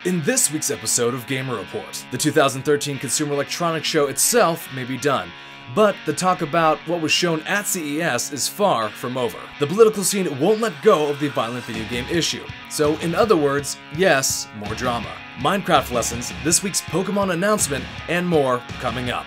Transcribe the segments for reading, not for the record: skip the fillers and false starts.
In this week's episode of Gamer Report, the 2013 Consumer Electronics Show itself may be done, but the talk about what was shown at CES is far from over. The political scene won't let go of the violent video game issue. So in other words, yes, more drama. Minecraft lessons, this week's Pokemon announcement, and more coming up.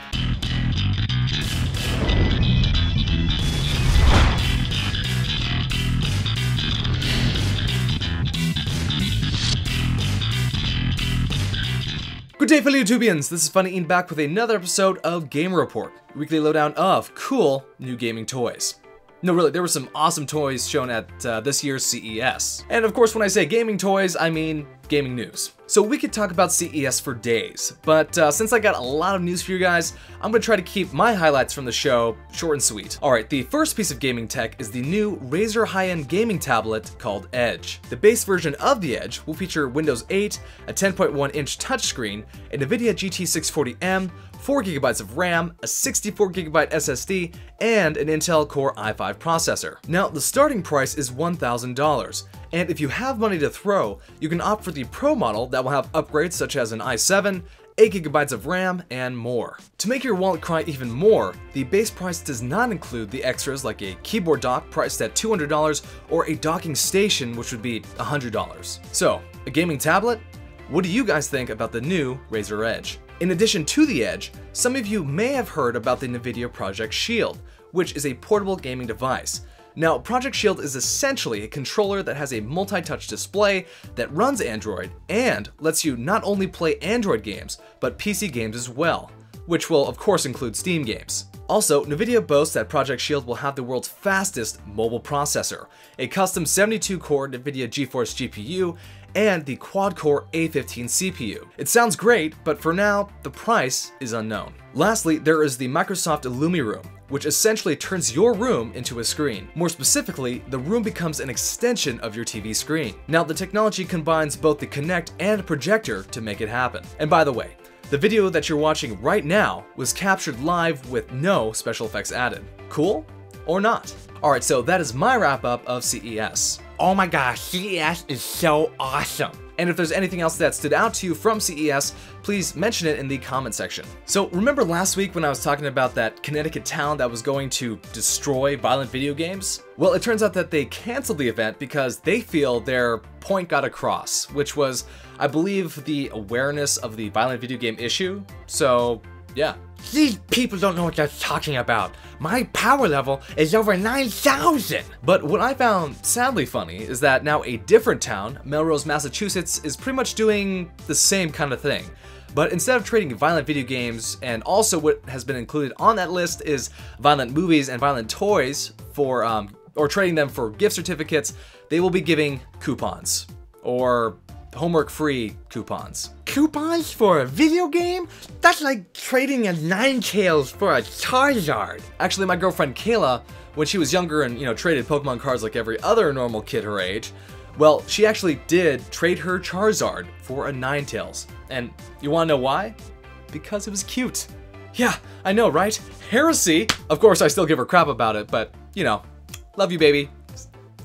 Good day, fellow YouTubians! This is funnyeehn back with another episode of Gamer Report, weekly lowdown of cool new gaming toys. No, really, there were some awesome toys shown at this year's CES. And of course, when I say gaming toys, I mean gaming news. So we could talk about CES for days, but since I got a lot of news for you guys, I'm gonna try to keep my highlights from the show short and sweet. Alright, the first piece of gaming tech is the new Razer high-end gaming tablet called Edge. The base version of the Edge will feature Windows 8, a 10.1-inch touchscreen, a Nvidia GT640M, 4GB of RAM, a 64GB SSD, and an Intel Core i5 processor. Now, the starting price is $1,000, and if you have money to throw, you can opt for the Pro model that will have upgrades such as an i7, 8GB of RAM, and more. To make your wallet cry even more, the base price does not include the extras like a keyboard dock priced at $200 or a docking station which would be $100. So, a gaming tablet? What do you guys think about the new Razer Edge? In addition to the Edge, some of you may have heard about the Nvidia Project Shield, which is a portable gaming device. Now, Project Shield is essentially a controller that has a multi-touch display that runs Android and lets you not only play Android games, but PC games as well, which will of course include Steam games. Also, Nvidia boasts that Project Shield will have the world's fastest mobile processor, a custom 72-core Nvidia GeForce GPU, and the quad-core A15 CPU. It sounds great, but for now, the price is unknown. Lastly, there is the Microsoft Illumi Room, which essentially turns your room into a screen. More specifically, the room becomes an extension of your TV screen. Now, the technology combines both the Kinect and projector to make it happen. And by the way, the video that you're watching right now was captured live with no special effects added. Cool? Or not? Alright, so that is my wrap-up of CES. Oh my gosh, CES is so awesome. And if there's anything else that stood out to you from CES, please mention it in the comment section. So remember last week when I was talking about that Connecticut town that was going to destroy violent video games? Well, it turns out that they canceled the event because they feel their point got across, which was, I believe, the awareness of the violent video game issue. So, yeah. These people don't know what they're talking about. My power level is over 9,000. But what I found sadly funny is that now a different town, Melrose, Massachusetts, is pretty much doing the same kind of thing. But instead of trading violent video games, and also what has been included on that list is violent movies and violent toys for, or trading them for gift certificates, they will be giving coupons. Or homework-free coupons. Coupons for a video game? That's like trading a Ninetales for a Charizard. Actually, my girlfriend Kayla, when she was younger and, traded Pokemon cards like every other normal kid her age, well, she actually did trade her Charizard for a Ninetales. And you wanna know why? Because it was cute. Yeah, I know, right? Heresy! Of course, I still give her crap about it, but, love you, baby.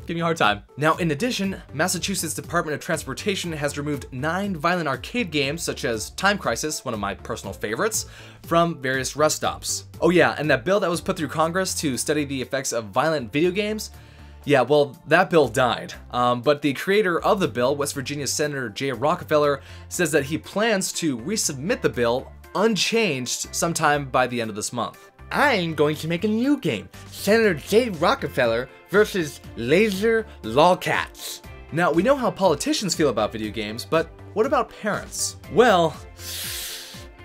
Give me a hard time. Now, in addition, Massachusetts Department of Transportation has removed 9 violent arcade games, such as Time Crisis, one of my personal favorites, from various rest stops. Oh yeah, and that bill that was put through Congress to study the effects of violent video games, yeah, well, that bill died. But the creator of the bill, West Virginia Senator Jay Rockefeller, says that he plans to resubmit the bill unchanged sometime by the end of this month. I'm going to make a new game, Senator Jay Rockefeller versus Laser Lolcats. Now, we know how politicians feel about video games, but what about parents? Well,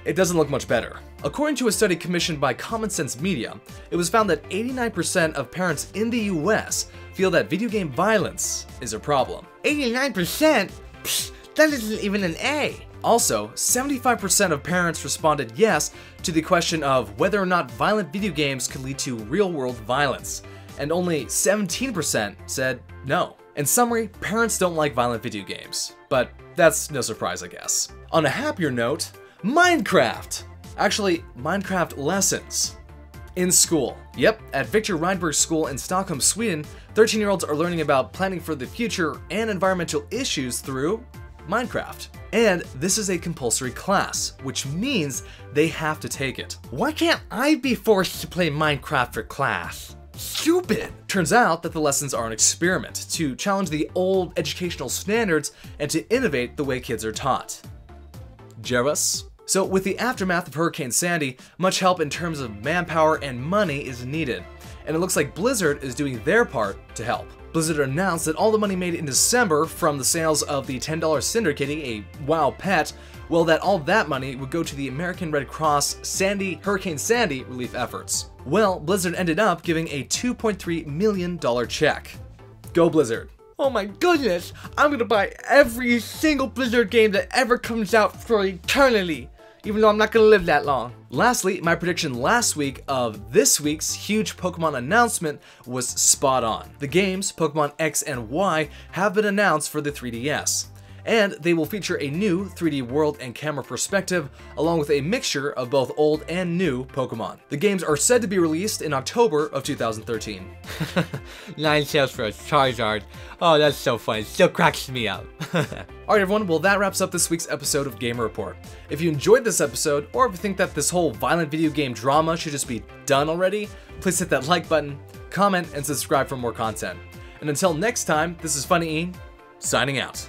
it doesn't look much better. According to a study commissioned by Common Sense Media, it was found that 89% of parents in the US feel that video game violence is a problem. 89%? Psh, that isn't even an A. Also, 75% of parents responded yes to the question of whether or not violent video games could lead to real-world violence, and only 17% said no. In summary, parents don't like violent video games, but that's no surprise, I guess. On a happier note, Minecraft! Actually, Minecraft lessons. In school. Yep, at Victor Rydberg School in Stockholm, Sweden, 13-year-olds are learning about planning for the future and environmental issues through Minecraft. And this is a compulsory class, which means they have to take it. Why can't I be forced to play Minecraft for class? Stupid! Turns out that the lessons are an experiment to challenge the old educational standards and to innovate the way kids are taught. Jealous? So with the aftermath of Hurricane Sandy, much help in terms of manpower and money is needed, and it looks like Blizzard is doing their part to help. Blizzard announced that all the money made in December from the sales of the $10 Cinder Kitty, a WoW pet, well, that all that money would go to the American Red Cross Hurricane Sandy relief efforts. Well, Blizzard ended up giving a $2.3 million check. Go Blizzard. Oh my goodness! I'm gonna buy every single Blizzard game that ever comes out for eternity, even though I'm not gonna live that long. Lastly, my prediction last week of this week's huge Pokemon announcement was spot on. The games, Pokemon X and Y, have been announced for the 3DS. And they will feature a new 3D world and camera perspective, along with a mixture of both old and new Pokemon. The games are said to be released in October of 2013. 9 sales for a Charizard. Oh, that's so funny. It still cracks me up. Alright everyone, well that wraps up this week's episode of Gamer Report. If you enjoyed this episode, or if you think that this whole violent video game drama should just be done already, please hit that like button, comment, and subscribe for more content. And until next time, this is funnyeehn, signing out.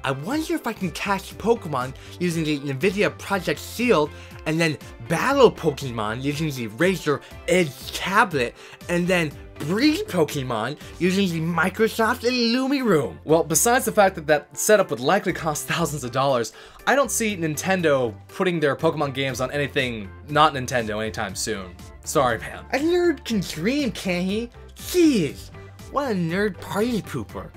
I wonder if I can catch Pokemon using the Nvidia Project Shield and then battle Pokemon using the Razer Edge tablet and then breed Pokemon using the Microsoft Illumi Room. Well, besides the fact that that setup would likely cost thousands of dollars, I don't see Nintendo putting their Pokemon games on anything not Nintendo anytime soon. Sorry, man. A nerd can dream, can't he? Jeez, what a nerd party pooper.